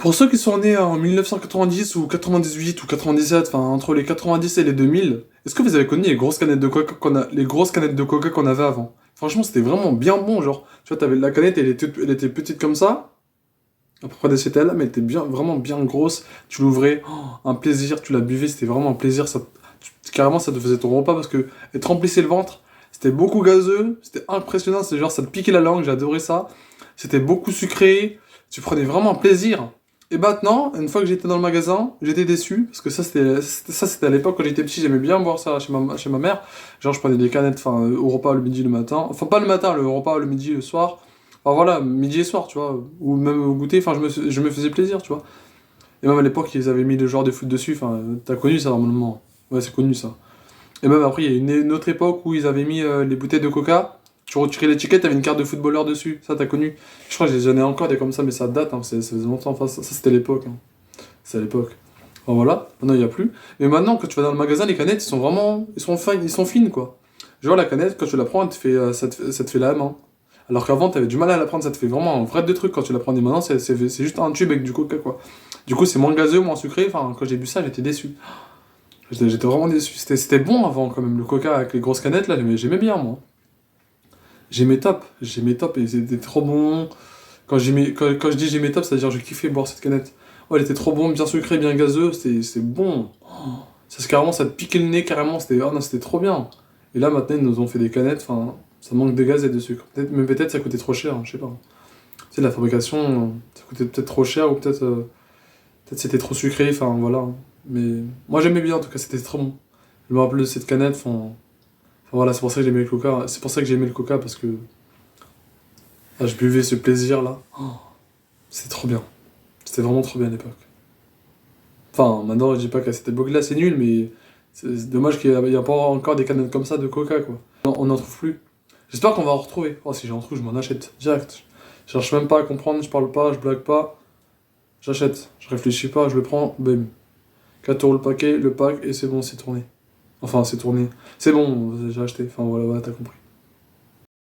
Pour ceux qui sont nés en 1990 ou 98 ou 97, enfin entre les 90 et les 2000, est-ce que vous avez connu les grosses canettes de Coca les grosses canettes de Coca qu'on avait avant? Franchement, c'était vraiment bien bon, genre, tu vois, t'avais la canette, elle était petite comme ça, à peu près de cette taille-là, mais elle était bien, vraiment bien grosse. Tu l'ouvrais, oh, un plaisir, tu la buvais, c'était vraiment un plaisir. Carrément, ça te faisait ton repas parce que elle te remplissait le ventre. C'était beaucoup gazeux, c'était impressionnant, c'est genre ça te piquait la langue, j'adorais ça. C'était beaucoup sucré, tu prenais vraiment plaisir. Et maintenant, une fois que j'étais dans le magasin, j'étais déçu parce que ça c'était à l'époque quand j'étais petit, j'aimais bien boire ça chez ma mère. Genre je prenais des canettes, enfin au repas le midi le matin, enfin pas le matin, le repas le midi le soir. Enfin voilà, midi et soir, tu vois, ou même au goûter, enfin je me faisais plaisir, tu vois. Et même à l'époque, ils avaient mis le joueur de foot dessus, enfin t'as connu ça normalement. Ouais, c'est connu ça. Et même après, il y a une autre époque où ils avaient mis les bouteilles de coca. Tu retirais l'étiquette, t'avais une carte de footballeur dessus. Ça, t'as connu. Je crois que j'en ai encore des comme ça, mais ça date, hein, ça faisait longtemps. Enfin, ça c'était l'époque. Hein. C'est à l'époque. Enfin, voilà, maintenant il n'y a plus. Mais maintenant, quand tu vas dans le magasin, les canettes, ils sont vraiment. Ils sont fines, quoi. Genre, la canette, quand tu la prends, elle te fait, ça te fait la main. Alors qu'avant, t'avais du mal à la prendre, ça te fait vraiment un vrai de truc quand tu la prenais. Maintenant, c'est juste un tube avec du coca, quoi. Du coup, c'est moins gazeux, moins sucré. Enfin, quand j'ai bu ça, j'étais déçu. J'étais vraiment déçu. C'était bon avant, quand même. Le coca avec les grosses canettes, là, j'aimais bien, moi. J'aimais top et c'était trop bon. Quand je dis j'aimais top, c'est-à-dire je kiffais boire cette canette. Oh, elle était trop bon, bien sucrée, bien gazeux, c'est bon. Oh, carrément, ça te piquait le nez, carrément, oh, non, c'était trop bien. Et là, maintenant, ils nous ont fait des canettes, enfin, ça manque de gaz et de sucre. Mais peut-être ça coûtait trop cher, hein, je sais pas. Tu sais, la fabrication, ça coûtait peut-être trop cher ou peut-être c'était trop sucré, enfin voilà. Mais moi j'aimais bien, en tout cas, c'était trop bon. Je me rappelle de cette canette, voilà, c'est pour ça que j'aimais le coca. C'est pour ça que j'aimais le coca parce que je buvais ce plaisir-là. Oh, c'était trop bien. C'était vraiment trop bien à l'époque. Enfin, maintenant, je dis pas qu'à cette époque-là, c'est nul, mais c'est dommage qu'il n'y a pas encore des canettes comme ça de coca, quoi. On n'en trouve plus. J'espère qu'on va en retrouver. Oh, si j'en trouve, je m'en achète direct. Je cherche même pas à comprendre, je parle pas, je blague pas. J'achète. Je réfléchis pas, je le prends, bam. 4 € le paquet, le pack, et c'est bon, c'est tourné. Enfin, c'est tourné. C'est bon, j'ai acheté. Enfin, voilà, t'as compris.